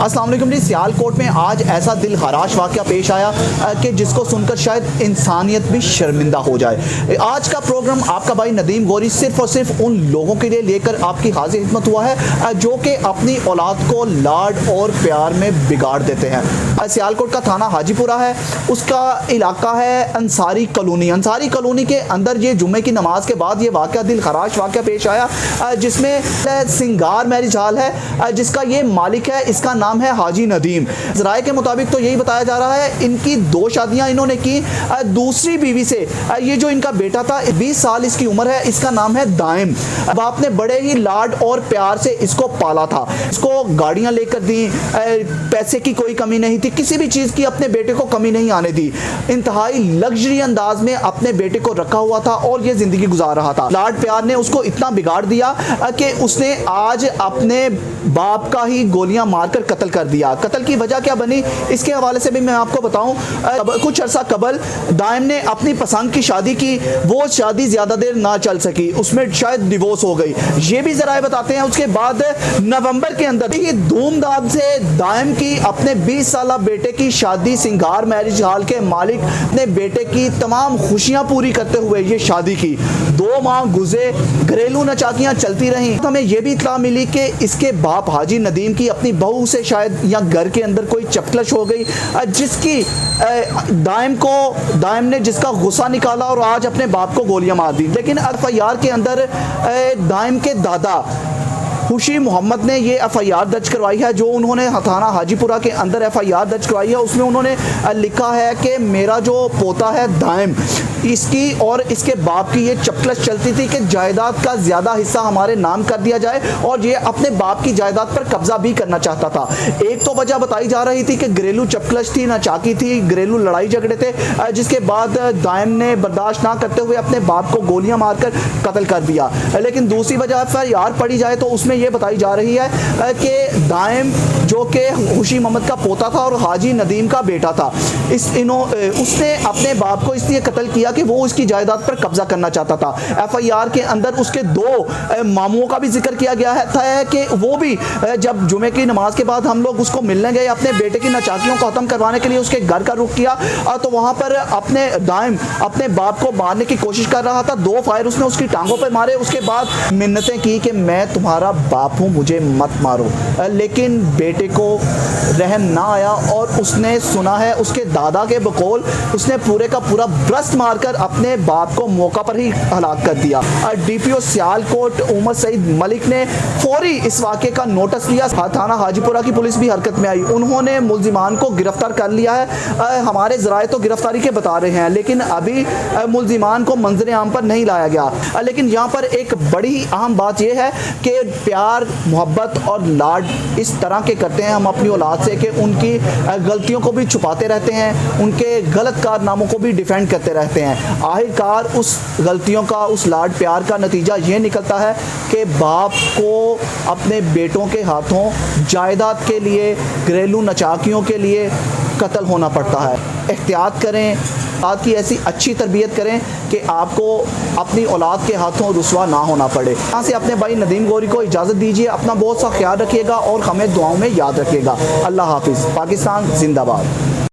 अस्सलाम वालेकुम जी। सियालकोट में आज ऐसा दिल खराश वाक़या पेश आया कि जिसको सुनकर शायद इंसानियत भी शर्मिंदा हो जाए। आज का प्रोग्राम आपका भाई नदीम गौरी सिर्फ़ और सिर्फ उन लोगों के लिए लेकर आपकी हाजिर खिदमत हुआ है जो कि अपनी औलाद को लाड और प्यार में बिगाड़ देते हैं। सियालकोट का थाना हाजीपुरा है, उसका इलाका है अंसारी कॉलोनी। अंसारी कॉलोनी के अंदर ये जुम्मे की नमाज के बाद ये वाक़या दिल खराश वाक़या पेश आया, जिसमें सिंगार मैरिज हॉल है जिसका ये मालिक है, इसका नाम है हाजी नदीम। ज़राए के मुताबिक तो यही बताया जा रहा है इनकी 2 शादियां इन्होंने की। दूसरी बीवी से ये जो इनका बेटा था 20 साल इसकी उम्र है, इसका नाम है दाइम। बाप ने बड़े ही लाड और प्यार से इसको पाला था, इसको गाड़ियां लेकर दी, पैसे की कोई कमी नहीं थी, किसी भी चीज़ की अपने बेटे को कमी नहीं आने दी। इंतहाई लग्जरी अंदाज में अपने बेटे को रखा हुआ था और ये ज़िंदगी गुजार रहा था। लाड प्यार ने उसको इतना बिगाड़ दिया कि उसने आज अपने बाप का ही गोलियां मारकर कत्ल कर दिया। कत्ल की वजह क्या बनी, इसके हवाले से भी मैं आपको बताऊं। कुछ अरसा कबल दाइम ने अपनी पसंद की शादी की, वो शादी ज़्यादा देर ना चल सकी, उसमें शायद डिवोर्स हो गई, ये भी ज़राए बताते हैं। उसके बाद नवंबर के अंदर ही धूमधाम से दाइम की अपने 20 साल बेटे की शादी सिंगार मैरिज हॉल के मालिक ने बेटे की तमाम खुशियां पूरी करते हुए ये शादी की। 2 माह गुजरे, घरेलू नचाकियां चलती रहीं। हमें यह भी इत्तला मिली कि इसके बाप हाजी नदीम की अपनी बहू से शायद या घर के अंदर कोई चपकलश हो गई, जिसकी दाइम ने जिसका गुस्सा निकाला और आज अपने बाप को गोलियां मार दी। लेकिन एफआईआर के अंदर दाइम के दादा खुशी मोहम्मद ने ये एफआईआर दर्ज करवाई है। जो उन्होंने थाना हाजीपुरा के अंदर एफआईआर दर्ज करवाई है, उसमें उन्होंने लिखा है कि मेरा जो पोता है दाइम, इसकी और इसके बाप की ये चपकलश चलती थी कि जायदाद का ज़्यादा हिस्सा हमारे नाम कर दिया जाए, और ये अपने बाप की जायदाद पर कब्जा भी करना चाहता था। एक तो वजह बताई जा रही थी कि घरेलू चपकलश थी, नाचाकी थी, घरेलू लड़ाई झगड़े थे, जिसके बाद दाइम ने बर्दाश्त ना करते हुए अपने बाप को गोलियां मारकर कत्ल कर दिया। लेकिन दूसरी वजह एफआईआर पढ़ी जाए तो उसमें ये बताई जा रही है कि दाइम जो कि खुशी मोहम्मद का पोता था और हाजी नदीम का बेटा था, उसने अपने बाप को इसलिए कत्ल किया कि वो उसकी जायदाद पर कब्जा करना चाहता था। एफआईआर के अंदर उसके 2 मामूओं का भी जिक्र किया गया है कि वो भी जब जुमे की नमाज के बाद हम लोग उसको मिलने गए अपने बेटे की नचाकियों को खत्म करवाने के लिए, उसके घर का रुख किया तो वहां पर अपने दाइम अपने बाप को मारने की कोशिश कर रहा था। 2 फायर उसने उसकी टांगों पर मारे, उसके बाद मिन्नतें की कि मैं तुम्हारा बाप हूँ, मुझे मत मारो। लेकिन बेटे को रहम ना आया और उसने सुना है उसके दादा के बकौल, उसने पूरे का पूरा ब्रस्ट मारकर अपने बाप को मौका पर ही हलाक कर दिया। डीपीओ सियालकोट उमर सईद मलिक ने फौरी इस वाक़े का नोटिस लिया। थाना हाजीपुरा की पुलिस भी हरकत में आई, उन्होंने मुल्जिमान को गिरफ्तार कर लिया है। हमारे ज़राए तो गिरफ्तारी के बता रहे हैं, लेकिन अभी मुल्जिमान को मंजर आम पर नहीं लाया गया। लेकिन यहाँ पर एक बड़ी अहम बात यह है कि प्यार मोहब्बत और लाड इस तरह के करते हैं हम अपनी औलाद से कि उनकी गलतियों को भी छुपाते रहते हैं, उनके गलत कारनामों को भी डिफेंड करते रहते हैं। आखिरकार उस गलतियों का, उस लाड प्यार का नतीजा ये निकलता है कि बाप को अपने बेटों के हाथों जायदाद के लिए, घरेलू नचाकियों के लिए कत्ल होना पड़ता है। एहतियात करें, औलाद की ऐसी अच्छी तरबियत करें कि आपको अपनी औलाद के हाथों रुसवा ना होना पड़े। यहाँ से अपने भाई नदीम गौरी को इजाज़त दीजिए। अपना बहुत सा ख्याल रखिएगा और हमें दुआओं में याद रखिएगा। अल्लाह हाफिज़। पाकिस्तान जिंदाबाद।